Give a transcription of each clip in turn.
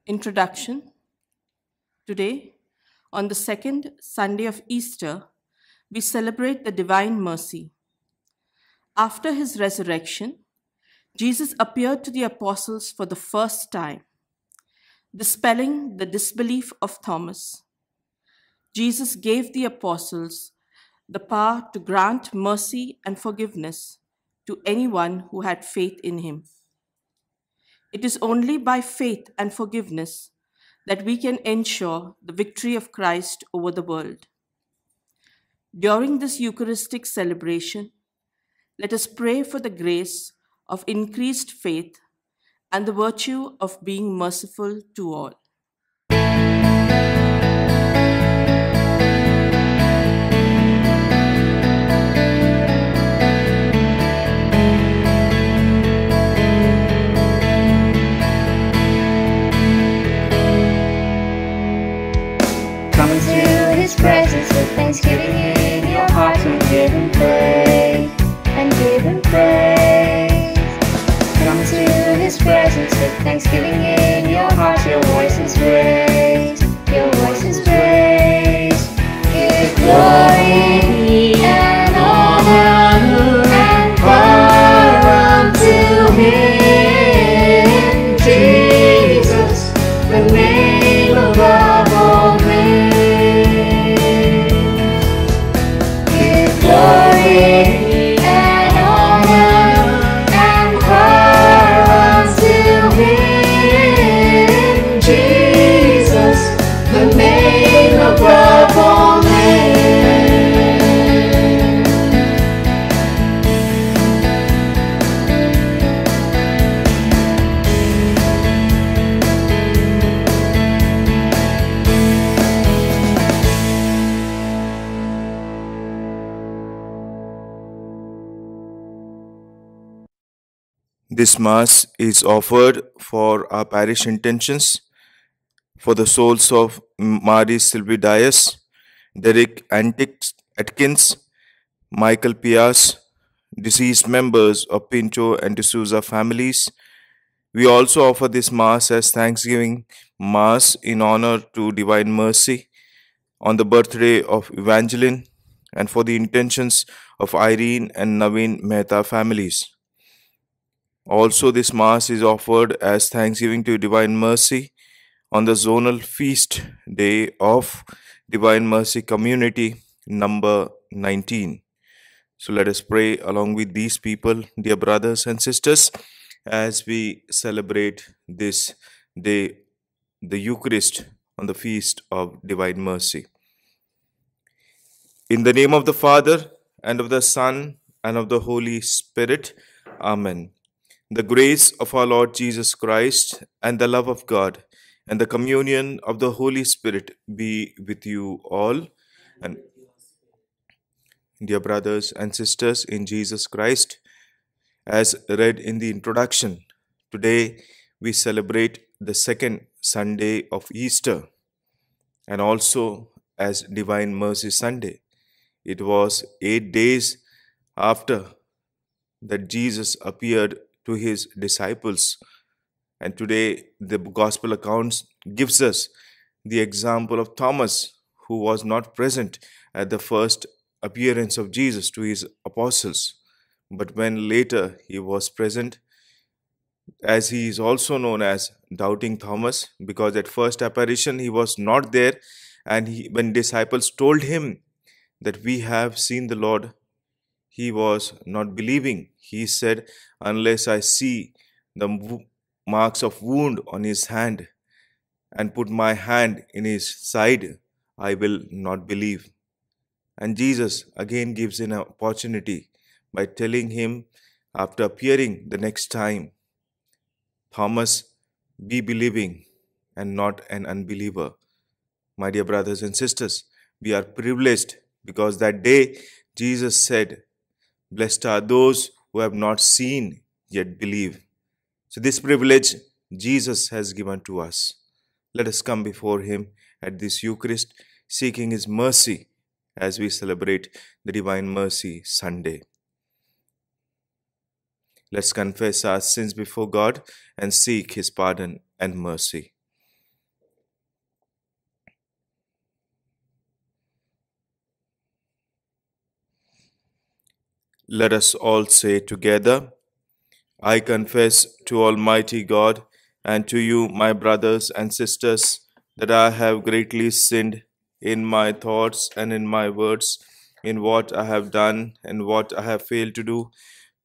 Introduction. Today, on the second Sunday of Easter, we celebrate the Divine Mercy. After his resurrection, Jesus appeared to the apostles for the first time, dispelling the disbelief of Thomas. Jesus gave the apostles the power to grant mercy and forgiveness to anyone who had faith in him. It is only by faith and forgiveness that we can ensure the victory of Christ over the world. During this Eucharistic celebration, let us pray for the grace of increased faith and the virtue of being merciful to all. Come into his presence with thanksgiving in your heart and give him praise, and give him praise. Come into his presence with thanksgiving in your heart, your voice is raised, your voice is raised. Give glory and honor and power unto him, Jesus, the name above all names. Give glory and honor and power unto him, Jesus, the name above all names. This Mass is offered for our parish intentions, for the souls of Mary Sylvie Dias, Derek Atkins, Michael Pias, deceased members of Pinto and D'Souza families. We also offer this Mass as Thanksgiving Mass in honor to Divine Mercy on the birthday of Evangeline and for the intentions of Irene and Naveen Mehta families. Also, this Mass is offered as Thanksgiving to Divine Mercy on the zonal feast day of Divine Mercy Community number 19. So let us pray along with these people, dear brothers and sisters, as we celebrate this day, the Eucharist, on the feast of Divine Mercy. In the name of the Father, and of the Son, and of the Holy Spirit. Amen. The grace of our Lord Jesus Christ, and the love of God, and the communion of the Holy Spirit be with you all. And dear brothers and sisters in Jesus Christ, as read in the introduction, today we celebrate the second Sunday of Easter and also as Divine Mercy Sunday. It was 8 days after that Jesus appeared to his disciples. And today the gospel accounts gives us the example of Thomas, who was not present at the first appearance of Jesus to his apostles. But when later he was present, as he is also known as Doubting Thomas, because at first apparition he was not there, and when disciples told him that we have seen the Lord, he was not believing. He said, unless I see the marks of wound on his hand and put my hand in his side, I will not believe. And Jesus again gives an opportunity by telling him, after appearing the next time, Thomas, be believing and not an unbeliever. My dear brothers and sisters, we are privileged because that day Jesus said, blessed are those who have not seen yet believe. So this privilege Jesus has given to us. Let us come before him at this Eucharist, seeking his mercy as we celebrate the Divine Mercy Sunday. Let's confess our sins before God and seek his pardon and mercy. Let us all say together, I confess to Almighty God and to you, my brothers and sisters, that I have greatly sinned in my thoughts and in my words, in what I have done and what I have failed to do,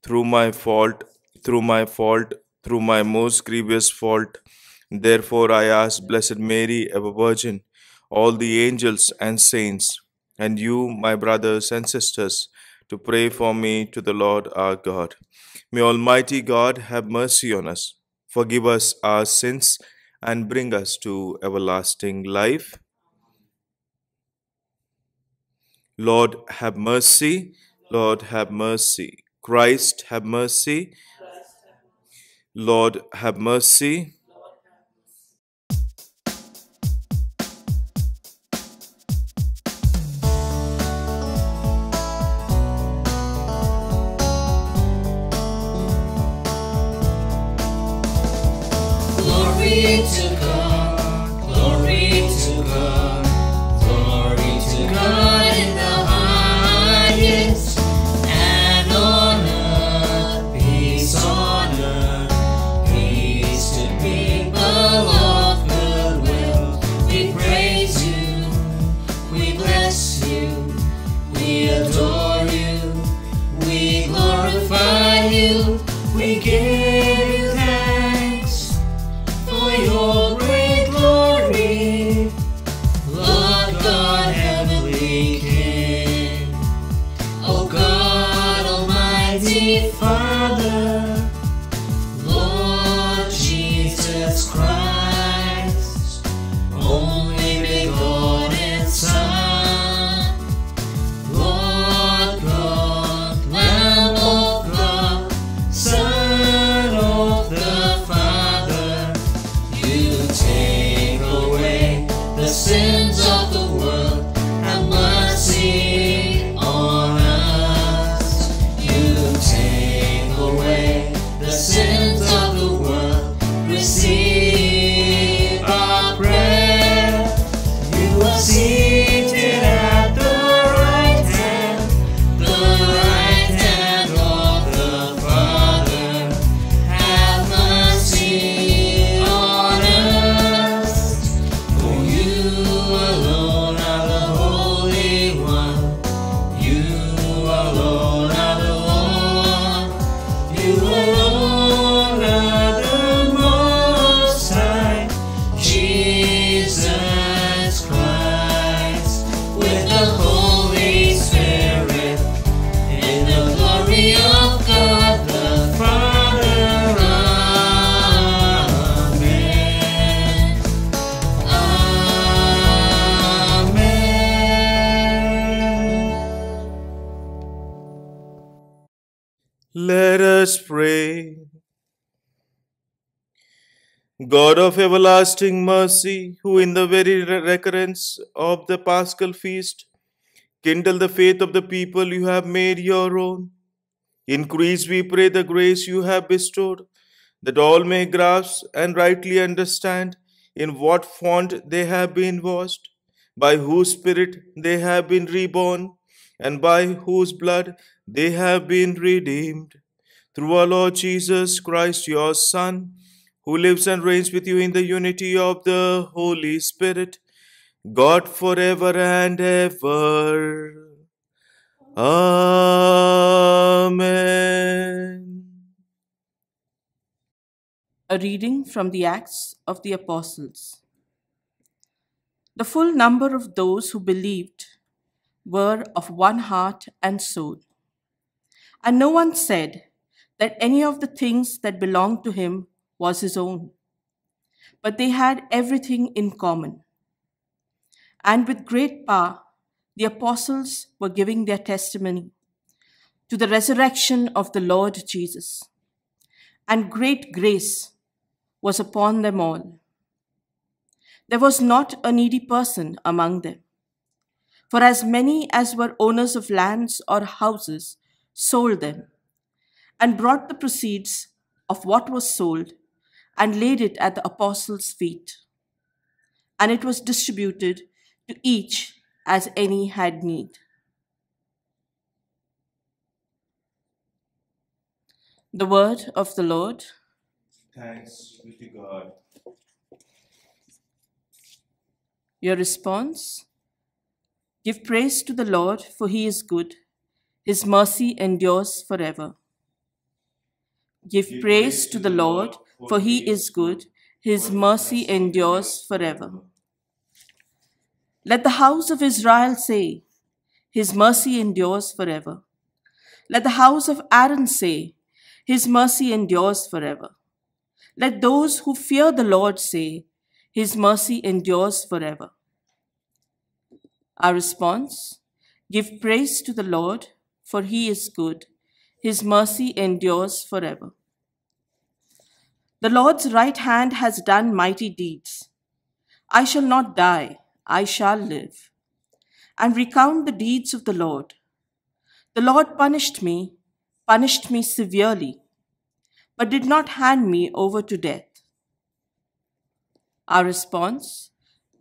through my fault, through my fault, through my most grievous fault. Therefore, I ask Blessed Mary, ever Virgin, all the angels and saints, and you, my brothers and sisters, to pray for me to the Lord our God. May Almighty God have mercy on us, forgive us our sins, and bring us to everlasting life. Lord, have mercy. Lord, have mercy. Christ, have mercy. Lord, have mercy. Glory to God, glory to God, glory to God in the highest, and on earth peace to people of goodwill. We praise you, we bless you, we adore you, we glorify you, we give you thanks for your great glory, Lord God, heavenly King. O God, Almighty Father, Lord Jesus Christ, only begotten Son, Lord God, Lamb of God, Son of the Father, you take away the sins of the world, have mercy on us. You take away the sins of the world, receive our prayer. You are seated at the right hand of the Father. Have mercy on us, for you alone are the Holy One. You alone are the Lord. You alone are the Most High, Jesus Christ, with the Holy Spirit, in the glory of God the Father. Amen. Amen. Let us pray. God of everlasting mercy, who in the very recurrence of the Paschal feast kindle the faith of the people you have made your own, increase, we pray, the grace you have bestowed, that all may grasp and rightly understand in what font they have been washed, by whose Spirit they have been reborn, and by whose blood they have been redeemed. Through our Lord Jesus Christ, your Son, who lives and reigns with you in the unity of the Holy Spirit, God forever and ever. Amen. A reading from the Acts of the Apostles. The full number of those who believed were of one heart and soul. And no one said that any of the things that belonged to him was his own, but they had everything in common. And with great power, the apostles were giving their testimony to the resurrection of the Lord Jesus. And great grace was upon them all. There was not a needy person among them. For as many as were owners of lands or houses sold them, and brought the proceeds of what was sold, and laid it at the apostles' feet. And it was distributed to each as any had need. The word of the Lord. Thanks be to God. Your response: Give praise to the Lord, for he is good. His mercy endures forever. Give praise to the Lord, for he is good. His mercy endures forever. Let the house of Israel say, his mercy endures forever. Let the house of Aaron say, his mercy endures forever. Let those who fear the Lord say, his mercy endures forever. Our response: Give praise to the Lord, for he is good. His mercy endures forever. The Lord's right hand has done mighty deeds. I shall not die, I shall live, and recount the deeds of the Lord. The Lord punished me severely, but did not hand me over to death. Our response: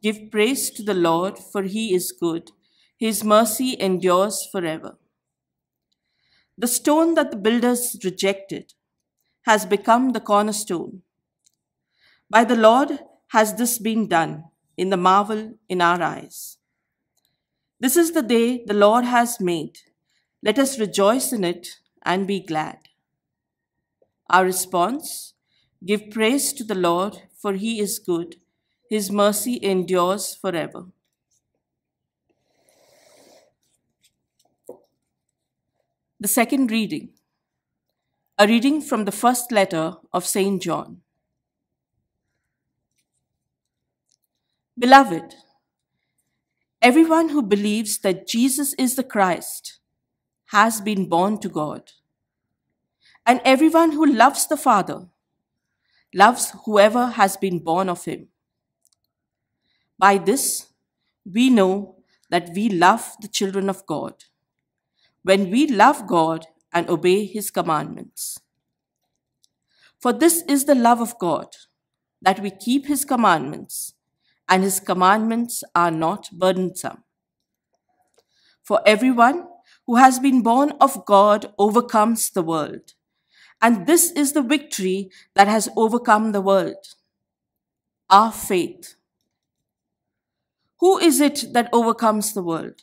Give praise to the Lord, for he is good. His mercy endures forever. The stone that the builders rejected has become the cornerstone. By the Lord has this been done, in the marvel in our eyes. This is the day the Lord has made. Let us rejoice in it and be glad. Our response: Give praise to the Lord, for he is good. His mercy endures forever. The second reading, a reading from the first letter of St. John. Beloved, everyone who believes that Jesus is the Christ has been born to God. And everyone who loves the Father loves whoever has been born of him. By this, we know that we love the children of God, when we love God and obey his commandments. For this is the love of God, that we keep his commandments, and his commandments are not burdensome. For everyone who has been born of God overcomes the world. And this is the victory that has overcome the world: our faith. Who is it that overcomes the world?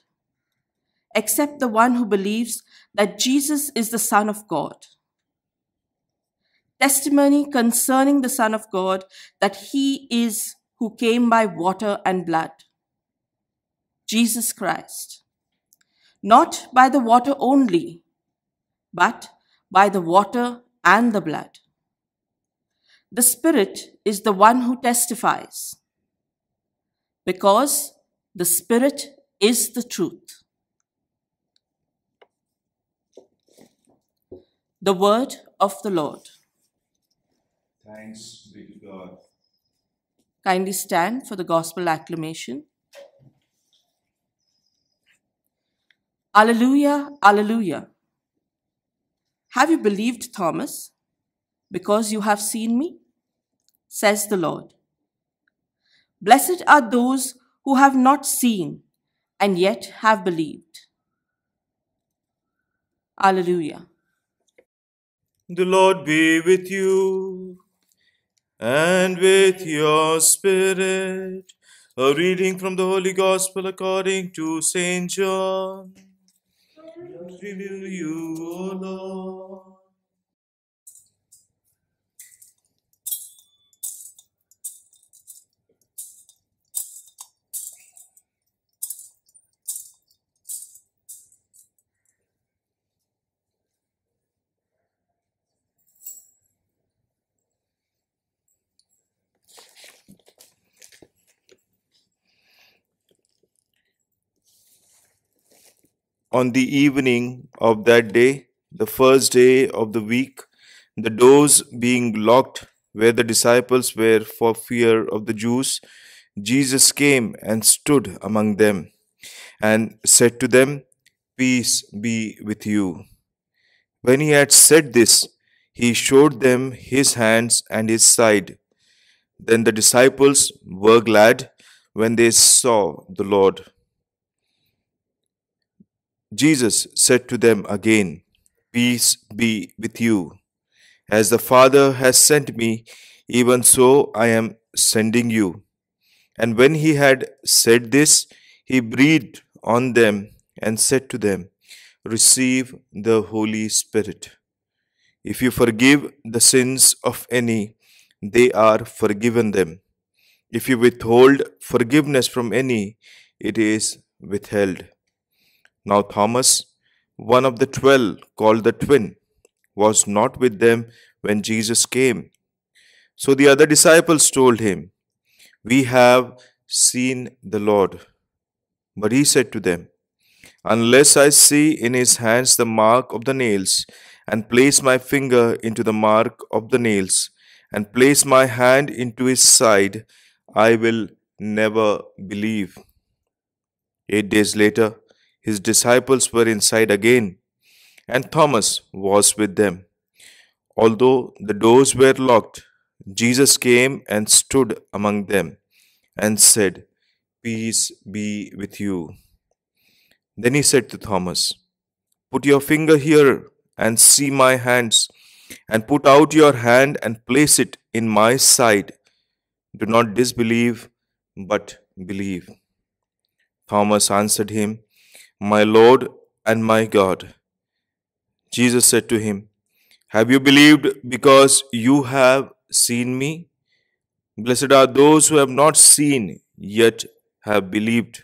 Except the one who believes that Jesus is the Son of God. Testimony concerning the Son of God, that he is who came by water and blood, Jesus Christ. Not by the water only, but by the water and the blood. The Spirit is the one who testifies, because the Spirit is the truth. The word of the Lord. Thanks be to God. Kindly stand for the gospel acclamation. Alleluia, alleluia. Have you believed, Thomas, because you have seen me? Says the Lord. Blessed are those who have not seen and yet have believed. Alleluia. The Lord be with you and with your spirit. A reading from the Holy Gospel according to St. John. Review you, O Lord. On the evening of that day, the first day of the week, the doors being locked where the disciples were for fear of the Jews, Jesus came and stood among them and said to them, Peace be with you. When he had said this, he showed them his hands and his side. Then the disciples were glad when they saw the Lord. Jesus said to them again, Peace be with you. As the Father has sent me, even so I am sending you. And when he had said this, he breathed on them and said to them, receive the Holy Spirit. If you forgive the sins of any, they are forgiven them. If you withhold forgiveness from any, it is withheld. Now Thomas, one of the 12, called the twin, was not with them when Jesus came. So the other disciples told him, we have seen the Lord. But he said to them, unless I see in his hands the mark of the nails, and place my finger into the mark of the nails, and place my hand into his side, I will never believe. 8 days later, his disciples were inside again, and Thomas was with them. Although the doors were locked, Jesus came and stood among them and said, peace be with you. Then he said to Thomas, put your finger here and see my hands, and put out your hand and place it in my side. Do not disbelieve, but believe. Thomas answered him, my Lord and my God. Jesus said to him, have you believed because you have seen me? Blessed are those who have not seen, yet have believed.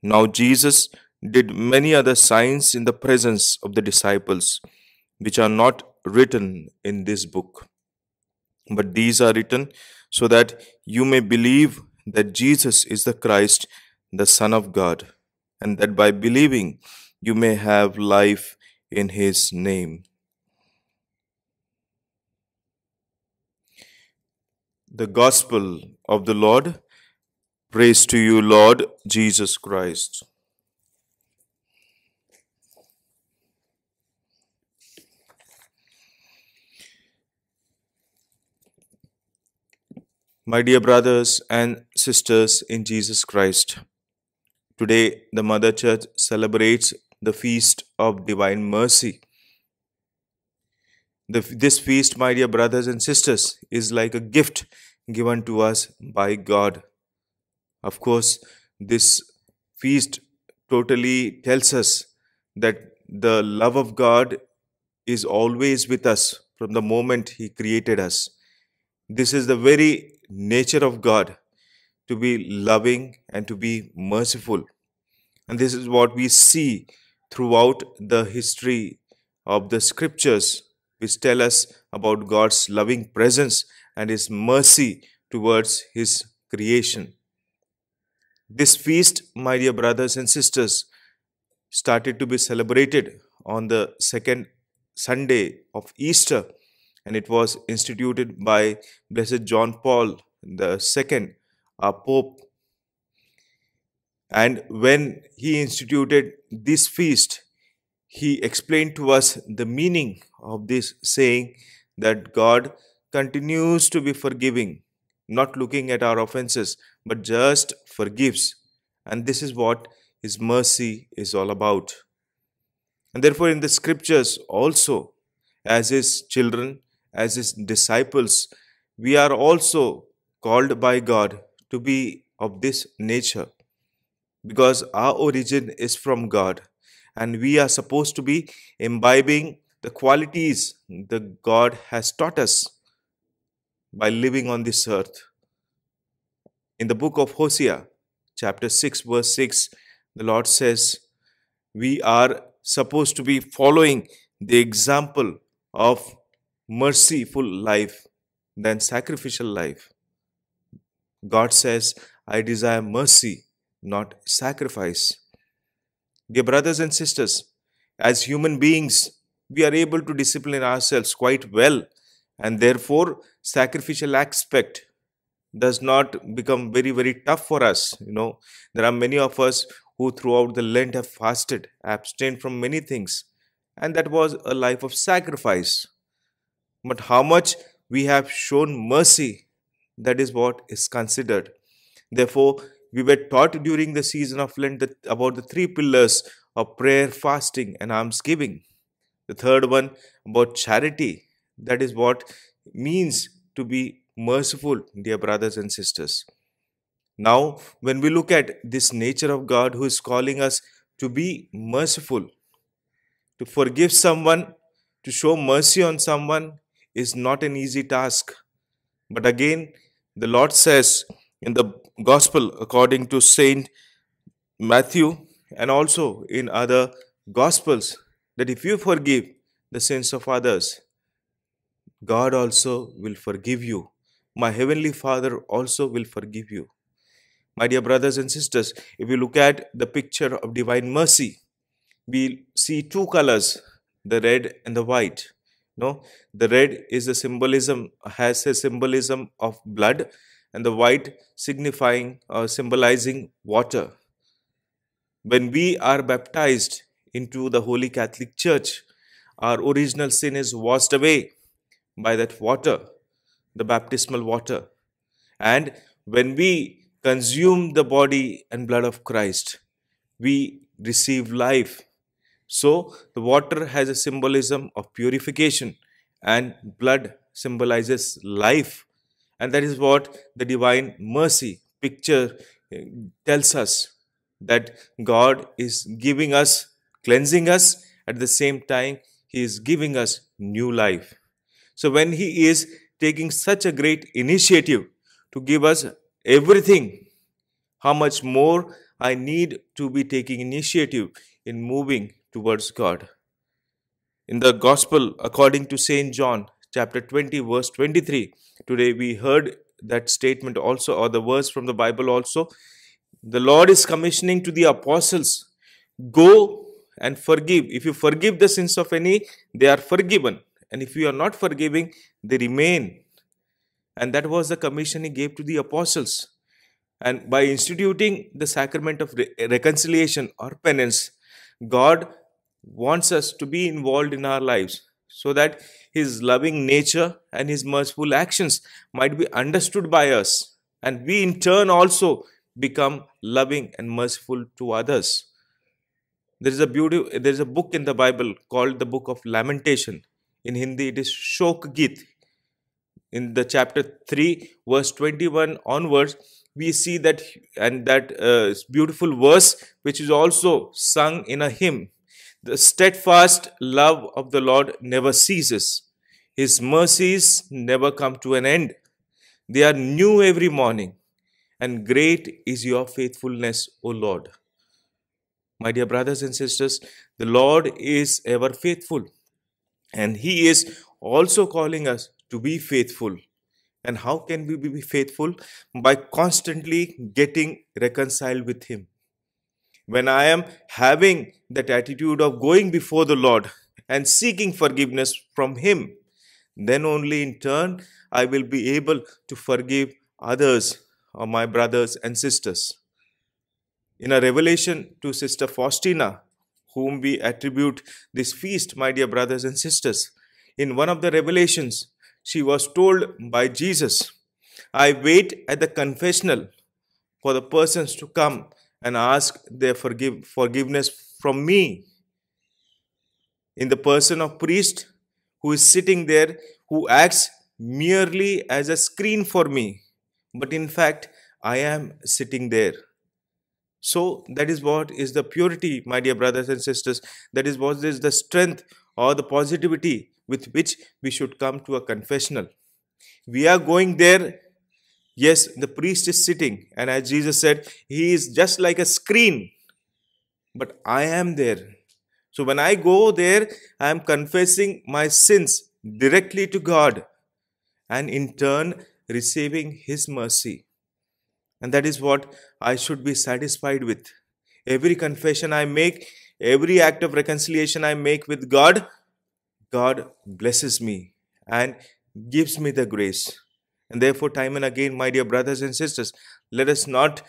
Now Jesus did many other signs in the presence of the disciples, which are not written in this book. But these are written so that you may believe that Jesus is the Christ, the Son of God, and that by believing you may have life in his name. The Gospel of the Lord. Praise to you, Lord Jesus Christ. My dear brothers and sisters in Jesus Christ, today the Mother Church celebrates the feast of Divine Mercy. This feast, my dear brothers and sisters, is like a gift given to us by God. Of course, this feast totally tells us that the love of God is always with us from the moment He created us. This is the very nature of God, to be loving and to be merciful. And this is what we see throughout the history of the scriptures, which tell us about God's loving presence and His mercy towards His creation. This feast, my dear brothers and sisters, started to be celebrated on the second Sunday of Easter, and it was instituted by Blessed John Paul II, our Pope. And when he instituted this feast, he explained to us the meaning of this, saying that God continues to be forgiving, not looking at our offenses, but just forgives. And this is what His mercy is all about. And therefore, in the scriptures also, as His children, as His disciples, we are also called by God to be of this nature, because our origin is from God, and we are supposed to be imbibing the qualities that God has taught us by living on this earth. In the book of Hosea, chapter 6, verse 6, the Lord says, we are supposed to be following the example of merciful life than sacrificial life. God says, I desire mercy, not sacrifice. Dear brothers and sisters, as human beings, we are able to discipline ourselves quite well, and therefore sacrificial aspect does not become very, very tough for us. There are many of us who throughout the Lent have fasted, abstained from many things, and that was a life of sacrifice. But how much we have shown mercy, that is what is considered. Therefore, we were taught during the season of Lent about the 3 pillars of prayer, fasting, and almsgiving. The third one about charity, That is what means to be merciful, dear brothers and sisters. Now, when we look at this nature of God who is calling us to be merciful, to forgive someone, to show mercy on someone is not an easy task. But again, the Lord says in the Gospel according to Saint Matthew and also in other Gospels that if you forgive the sins of others, God also will forgive you. My Heavenly Father also will forgive you. My dear brothers and sisters, if you look at the picture of divine mercy, we see two colors, the red and the white. No, the red is a symbolism, has a symbolism of blood, and the white signifying or symbolizing water. When we are baptized into the Holy Catholic Church, our original sin is washed away by that water, the baptismal water. And when we consume the body and blood of Christ, we receive life. So the water has a symbolism of purification and blood symbolizes life. And that is what the divine mercy picture tells us, that God is giving us, cleansing us, at the same time He is giving us new life. So when He is taking such a great initiative to give us everything, how much more I need to be taking initiative in moving towards God. In the Gospel according to St. John, chapter 20, verse 23, today we heard that statement also, or the verse from the Bible also. The Lord is commissioning to the apostles, go and forgive. If you forgive the sins of any, they are forgiven. And if you are not forgiving, they remain. And that was the commission He gave to the apostles. And by instituting the sacrament of reconciliation or penance, God wants us to be involved in our lives so that His loving nature and His merciful actions might be understood by us. And we in turn also become loving and merciful to others. There is a book in the Bible called the Book of Lamentation. In Hindi, it is Shok Git. In the chapter 3, verse 21 onwards, we see that beautiful verse, which is also sung in a hymn. The steadfast love of the Lord never ceases. His mercies never come to an end. They are new every morning, and great is your faithfulness, O Lord. My dear brothers and sisters, the Lord is ever faithful, and He is also calling us to be faithful. And how can we be faithful? By constantly getting reconciled with Him. When I am having that attitude of going before the Lord and seeking forgiveness from Him, then only in turn I will be able to forgive others or my brothers and sisters. In a revelation to Sister Faustina, whom we attribute this feast, my dear brothers and sisters, in one of the revelations, she was told by Jesus, I wait at the confessional for the persons to come and ask their forgiveness from me. In the person of priest who is sitting there, who acts merely as a screen for me, but in fact, I am sitting there. So that is what is the purity, my dear brothers and sisters. That is what is the strength or the positivity with which we should come to a confessional. We are going there. Yes, the priest is sitting, and as Jesus said, he is just like a screen, but I am there. So when I go there, I am confessing my sins directly to God and in turn receiving His mercy. And that is what I should be satisfied with. Every confession I make, every act of reconciliation I make with God, God blesses me and gives me the grace. And therefore, time and again, my dear brothers and sisters, let us not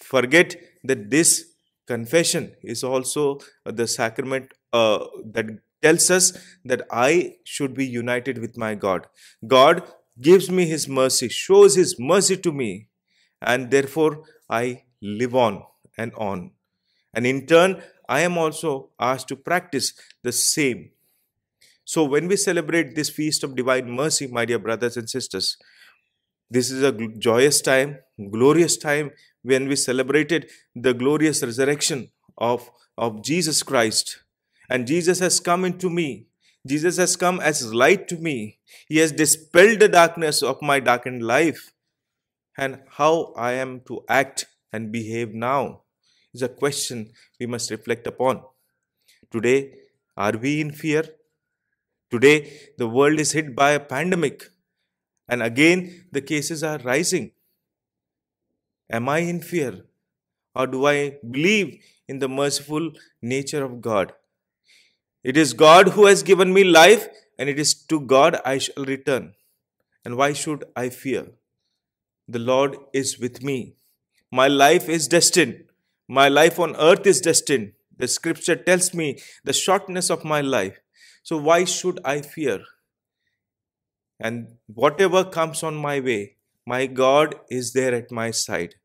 forget that this confession is also the sacrament that tells us that I should be united with my God. God gives me His mercy, shows His mercy to me, and therefore I live on and on. And in turn, I am also asked to practice the same. So when we celebrate this feast of divine mercy, my dear brothers and sisters, this is a joyous time, glorious time when we celebrated the glorious resurrection of Jesus Christ. And Jesus has come into me. Jesus has come as light to me. He has dispelled the darkness of my darkened life. And how I am to act and behave now is a question we must reflect upon. Today, are we in fear? Today, the world is hit by a pandemic, and again the cases are rising. Am I in fear? Or do I believe in the merciful nature of God? It is God who has given me life, and it is to God I shall return. And why should I fear? The Lord is with me. My life is destined. My life on earth is destined. The scripture tells me the shortness of my life. So why should I fear? And whatever comes on my way, my God is there at my side.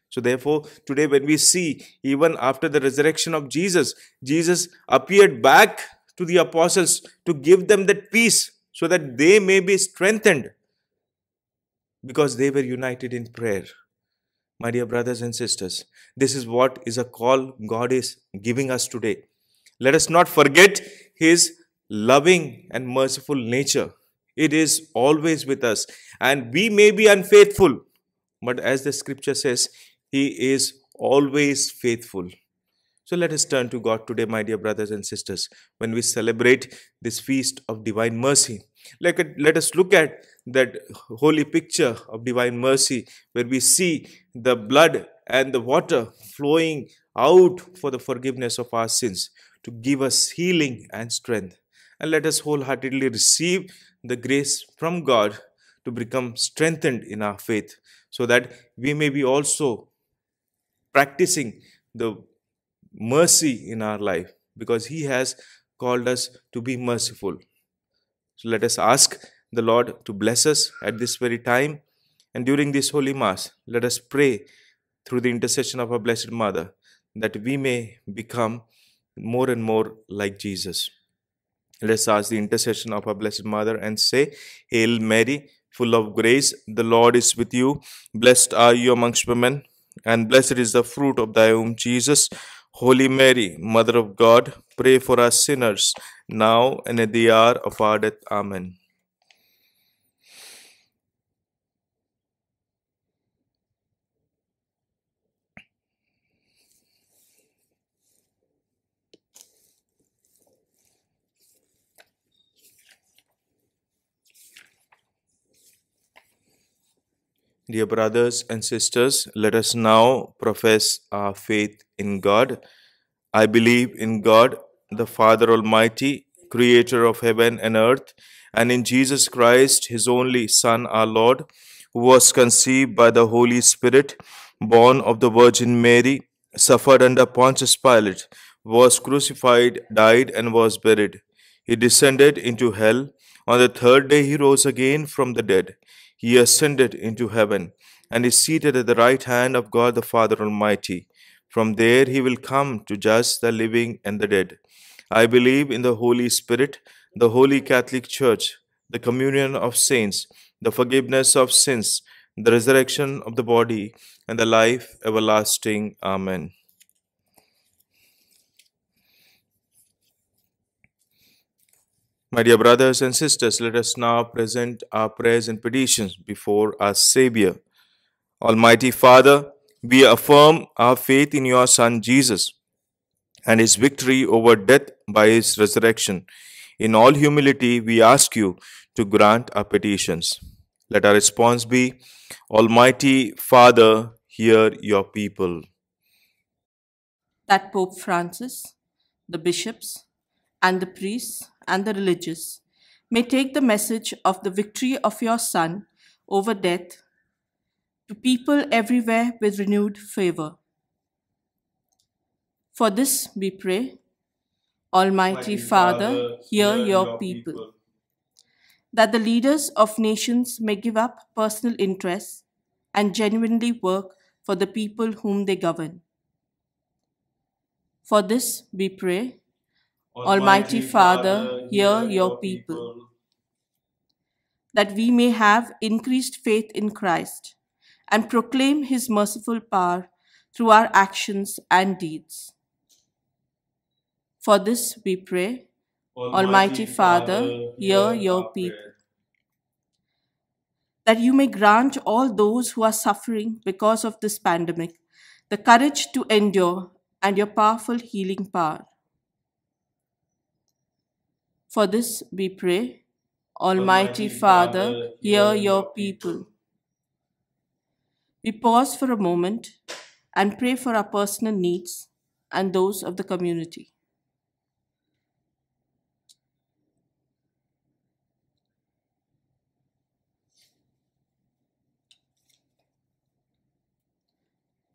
So therefore, today when we see, even after the resurrection of Jesus, Jesus appeared back to the apostles to give them that peace so that they may be strengthened because they were united in prayer. My dear brothers and sisters, this is what is a call God is giving us today. Let us not forget His loving and merciful nature. It is always with us, and we may be unfaithful, but as the scripture says, He is always faithful. So let us turn to God today, my dear brothers and sisters, when we celebrate this feast of divine mercy. Let us look at that holy picture of divine mercy where we see the blood and the water flowing out for the forgiveness of our sins to give us healing and strength. And let us wholeheartedly receive the grace from God to become strengthened in our faith so that we may be also practicing the mercy in our life because He has called us to be merciful. So let us ask the Lord to bless us at this very time. And during this Holy Mass, let us pray through the intercession of our Blessed Mother that we may become more and more like Jesus. Let us ask the intercession of our Blessed Mother and say, Hail Mary, full of grace, the Lord is with you. Blessed are you amongst women, and blessed is the fruit of thy womb, Jesus. Holy Mary, Mother of God, pray for us sinners, now and at the hour of our death. Amen. Dear brothers and sisters, let us now profess our faith in God. I believe in God, the Father Almighty, creator of heaven and earth, and in Jesus Christ, His only Son, our Lord, who was conceived by the Holy Spirit, born of the Virgin Mary, suffered under Pontius Pilate, was crucified, died, and was buried. He descended into hell. On the third day, He rose again from the dead. He ascended into heaven and is seated at the right hand of God the Father Almighty. From there He will come to judge the living and the dead. I believe in the Holy Spirit, the Holy Catholic Church, the communion of saints, the forgiveness of sins, the resurrection of the body, and the life everlasting. Amen. My dear brothers and sisters, let us now present our prayers and petitions before our Savior. Almighty Father, we affirm our faith in your Son Jesus and His victory over death by His resurrection. In all humility, we ask you to grant our petitions. Let our response be, Almighty Father, hear your people. That Pope Francis, the bishops, and the priests and the religious may take the message of the victory of your Son over death to people everywhere with renewed favor. For this we pray, Almighty Father, hear your people. That the leaders of nations may give up personal interests and genuinely work for the people whom they govern. For this we pray, Almighty Father, hear your people, that we may have increased faith in Christ and proclaim his merciful power through our actions and deeds. For this we pray, Almighty Father, hear your people, that you may grant all those who are suffering because of this pandemic the courage to endure and your powerful healing power. For this we pray, Almighty Father, hear your people. We pause for a moment and pray for our personal needs and those of the community.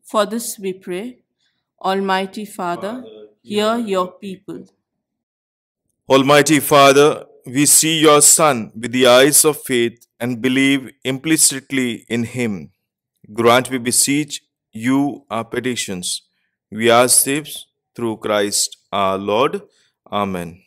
For this we pray, Almighty Father, hear your people. Almighty Father, we see your Son with the eyes of faith and believe implicitly in him. Grant, we beseech you, our petitions. We ask this through Christ our Lord. Amen.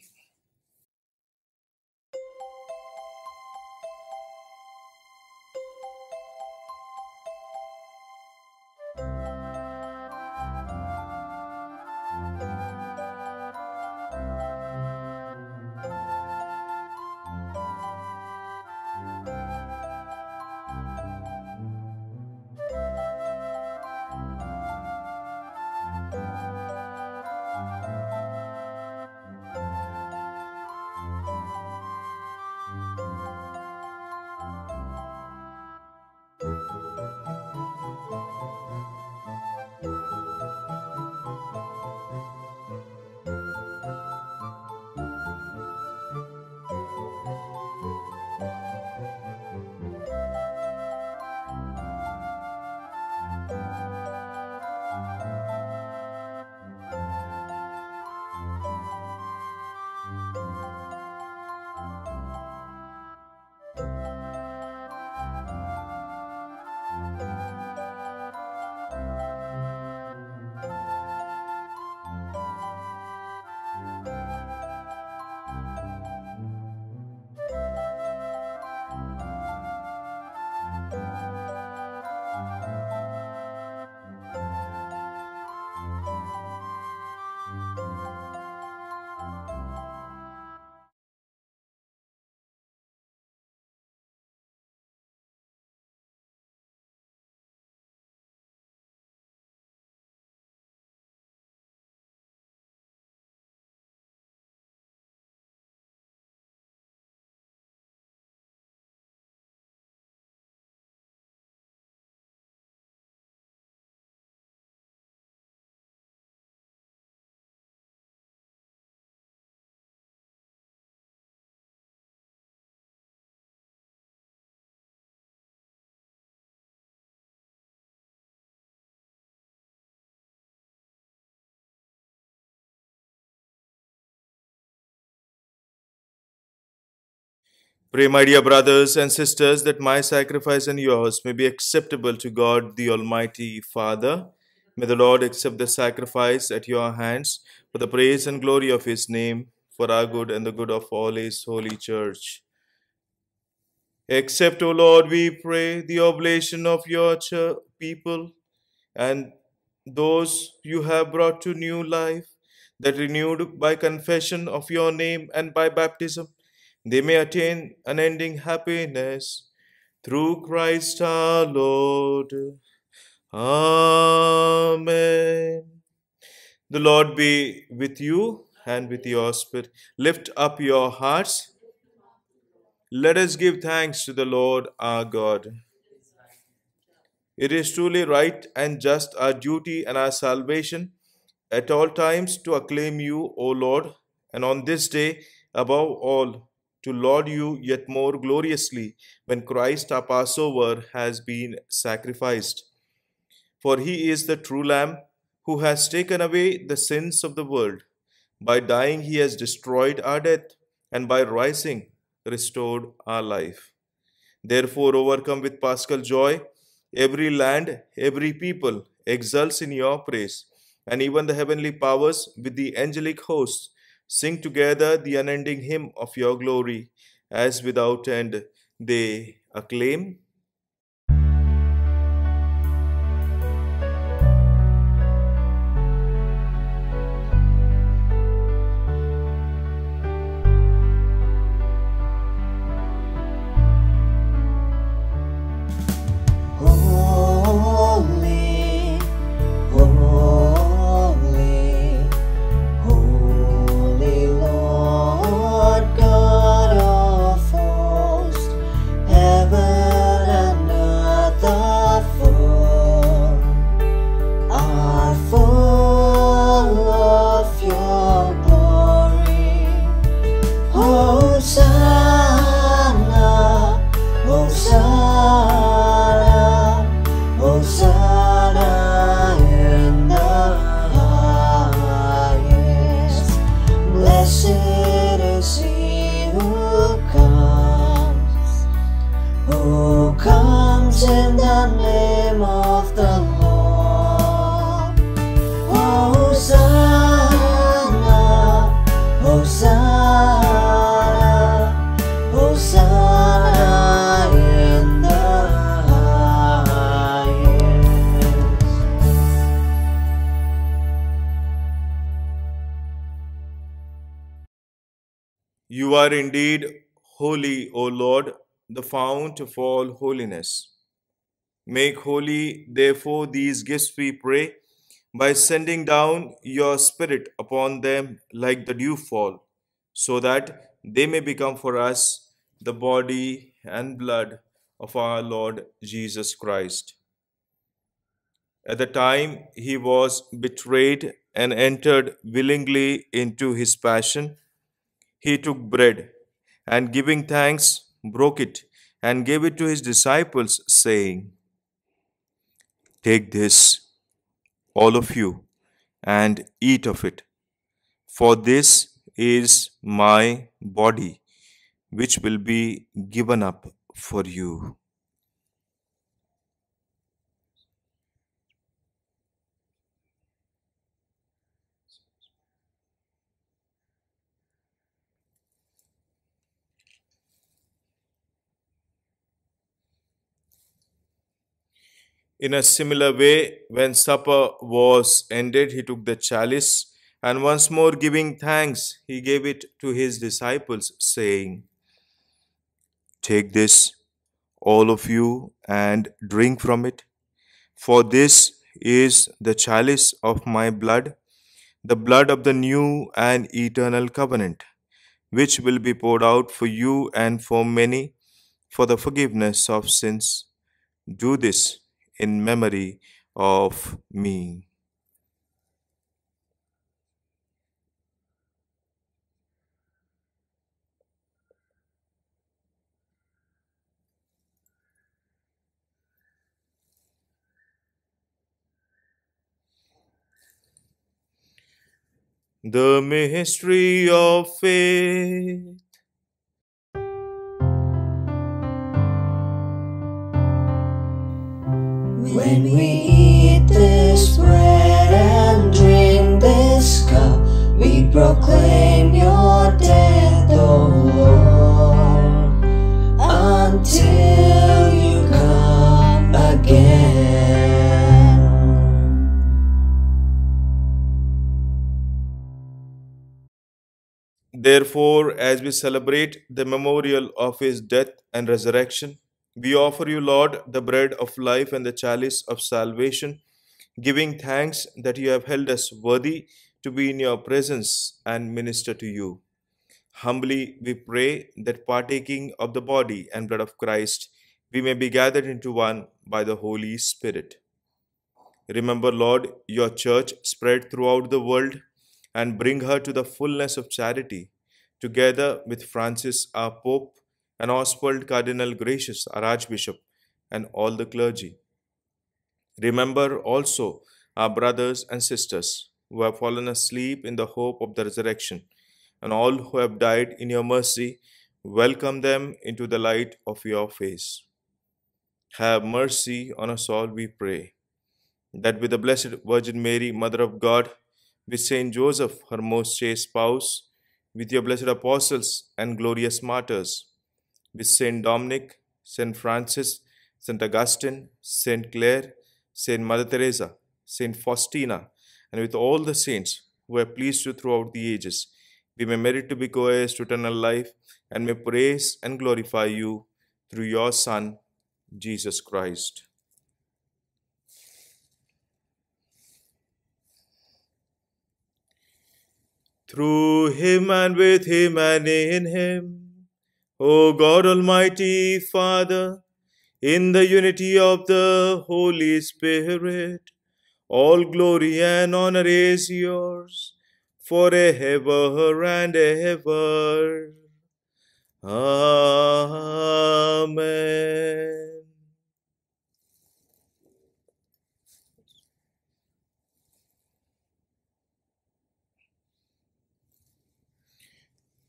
Pray, my dear brothers and sisters, that my sacrifice and yours may be acceptable to God, the Almighty Father. May the Lord accept the sacrifice at your hands for the praise and glory of his name, for our good and the good of all his holy church. Accept, O Lord, we pray, the oblation of your people and those you have brought to new life, that renewed by confession of your name and by baptism, they may attain unending happiness through Christ our Lord. Amen. The Lord be with you and with your spirit. Lift up your hearts. Let us give thanks to the Lord our God. It is truly right and just our duty and our salvation at all times to acclaim you, O Lord, and on this day, above all, to laud you yet more gloriously when Christ our Passover has been sacrificed. For he is the true Lamb who has taken away the sins of the world. By dying, he has destroyed our death, and by rising, restored our life. Therefore, overcome with paschal joy, every land, every people exults in your praise, and even the heavenly powers with the angelic hosts sing together the unending hymn of your glory, as without end they acclaim. Holy, holy, holy Lord God of hosts, heaven and earth are full of your glory. Hosanna, Hosanna, Hosanna in the highest. Blessed is he who comes in the name of the Lord. Hosanna, Hosanna, Hosanna in the highest. You are indeed holy, O Lord, the fount of all holiness. Make holy, therefore, these gifts, we pray, by sending down your Spirit upon them like the dewfall, so that they may become for us the body and blood of our Lord Jesus Christ. At the time he was betrayed and entered willingly into his passion, he took bread and giving thanks, broke it and gave it to his disciples, saying, "Take this, all of you, and eat of it, for this is my body, which will be given up for you." In a similar way, when supper was ended, he took the chalice, and once more giving thanks, he gave it to his disciples, saying, "Take this, all of you, and drink from it, for this is the chalice of my blood, the blood of the new and eternal covenant, which will be poured out for you and for many for the forgiveness of sins. Do this in memory of me." The mystery of faith. When we eat this bread and drink this cup, we proclaim your death, O Lord, until you come again. Therefore, as we celebrate the memorial of his death and resurrection, we offer you, Lord, the bread of life and the chalice of salvation, giving thanks that you have held us worthy to be in your presence and minister to you. Humbly we pray that partaking of the body and blood of Christ, we may be gathered into one by the Holy Spirit. Remember, Lord, your church spread throughout the world and bring her to the fullness of charity, together with Francis, our Pope, and Oswald Cardinal Gracious, our Archbishop, and all the clergy. Remember also our brothers and sisters who have fallen asleep in the hope of the resurrection, and all who have died in your mercy. Welcome them into the light of your face. Have mercy on us all, we pray, that with the Blessed Virgin Mary, Mother of God, with Saint Joseph, her most chaste spouse, with your blessed apostles and glorious martyrs, with Saint Dominic, Saint Francis, Saint Augustine, Saint Clare, Saint Mother Teresa, Saint Faustina, and with all the saints who have pleased you throughout the ages, we may merit to be co-heirs to eternal life and may praise and glorify you through your Son, Jesus Christ. Through him and with him and in him, O God Almighty Father, in the unity of the Holy Spirit, all glory and honor is yours forever and ever. Amen.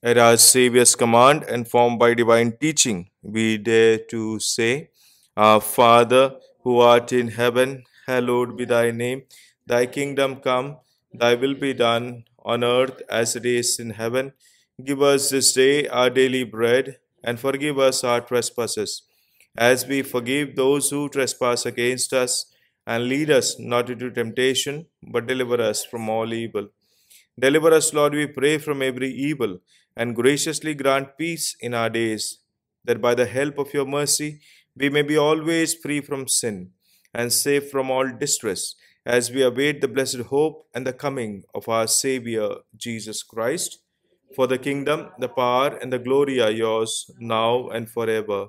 At our Saviour's command and formed by divine teaching, we dare to say, Our Father, who art in heaven, hallowed be thy name. Thy kingdom come, thy will be done on earth as it is in heaven. Give us this day our daily bread, and forgive us our trespasses, as we forgive those who trespass against us. And lead us not into temptation, but deliver us from all evil. Deliver us, Lord, we pray, from every evil, and graciously grant peace in our days, that by the help of your mercy we may be always free from sin and safe from all distress, as we await the blessed hope and the coming of our Saviour, Jesus Christ. For the kingdom, the power, and the glory are yours, now and forever.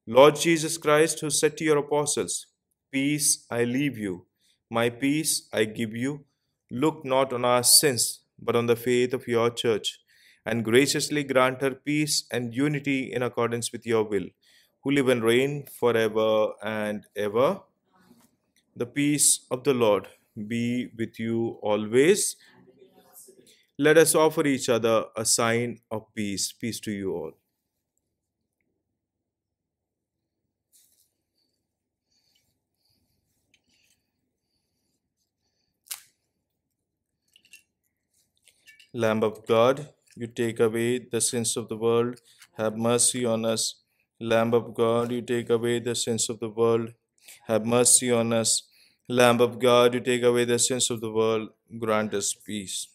Lord Jesus Christ, who said to your apostles, Peace I leave you, my peace I give you, look not on our sins, but on the faith of your church, and graciously grant her peace and unity in accordance with your will, who live and reign forever and ever. The peace of the Lord be with you always. Let us offer each other a sign of peace. Peace to you all. Lamb of God, you take away the sins of the world, have mercy on us. Lamb of God, you take away the sins of the world, have mercy on us. Lamb of God, you take away the sins of the world, grant us peace.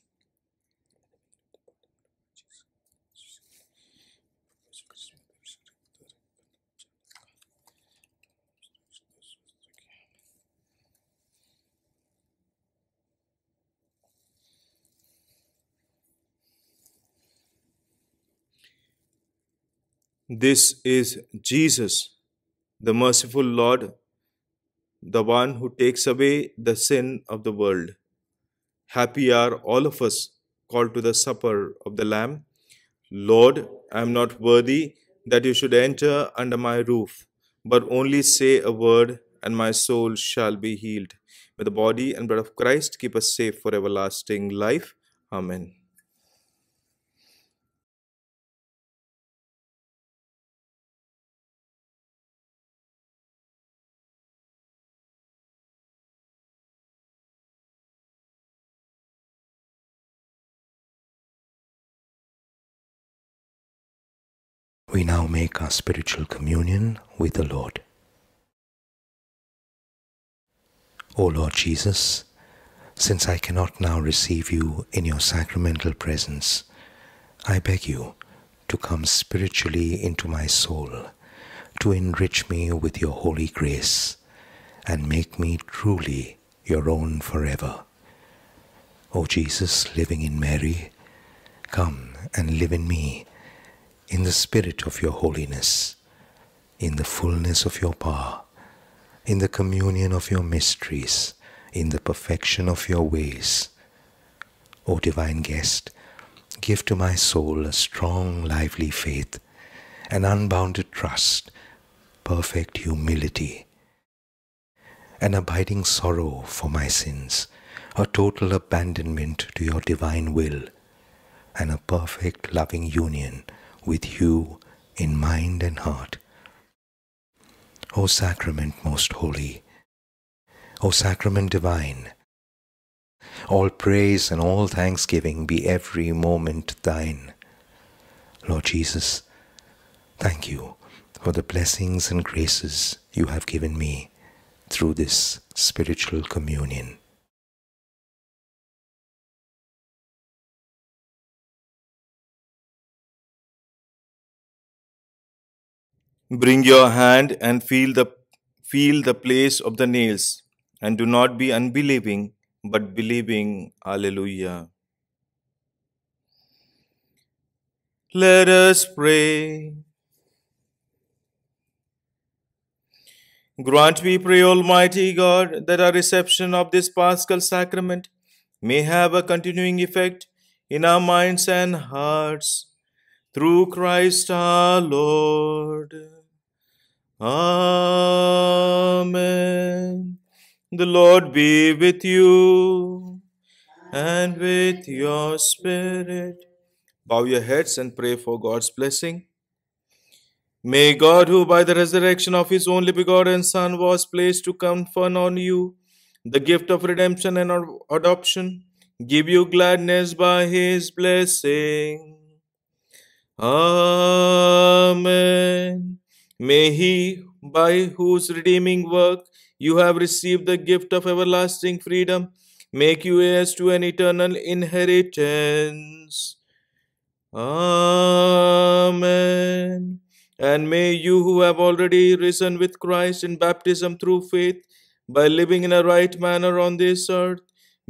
This is Jesus, the merciful Lord, the one who takes away the sin of the world. Happy are all of us called to the supper of the Lamb. Lord, I am not worthy that you should enter under my roof, but only say a word, and my soul shall be healed. May the body and blood of Christ keep us safe for everlasting life. Amen. We now make our spiritual communion with the Lord. O Lord Jesus, since I cannot now receive you in your sacramental presence, I beg you to come spiritually into my soul, to enrich me with your holy grace, and make me truly your own forever. O Jesus, living in Mary, come and live in me, in the spirit of your holiness, in the fullness of your power, in the communion of your mysteries, in the perfection of your ways. O divine guest, give to my soul a strong, lively faith, an unbounded trust, perfect humility, an abiding sorrow for my sins, a total abandonment to your divine will, and a perfect loving union with you in mind and heart. O sacrament most holy, O sacrament divine, All praise and all thanksgiving be every moment thine. Lord Jesus, thank you for the blessings and graces you have given me through this spiritual communion. Bring your hand and feel the place of the nails, and do not be unbelieving, but believing. Alleluia. Let us pray. Grant, we pray, Almighty God, that our reception of this Paschal sacrament may have a continuing effect in our minds and hearts. Through Christ our Lord. Amen. The Lord be with you and with your spirit. Bow your heads and pray for God's blessing. May God, who by the resurrection of his only begotten Son was placed to confer on you the gift of redemption and adoption, give you gladness by his blessing. Amen. May he, by whose redeeming work you have received the gift of everlasting freedom, make you heirs to an eternal inheritance. Amen. And may you who have already risen with Christ in baptism through faith, by living in a right manner on this earth,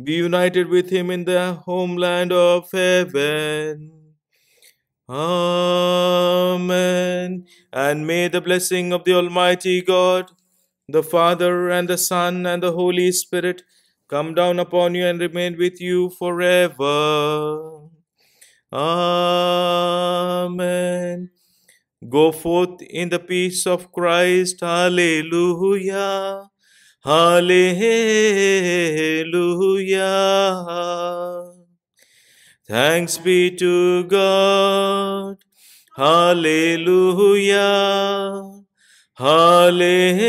be united with him in the homeland of heaven. Amen. And may the blessing of the Almighty God, the Father and the Son and the Holy Spirit come down upon you and remain with you forever. Amen. Go forth in the peace of Christ. Hallelujah. Hallelujah. Thanks be to God. Hallelujah. Hallelujah.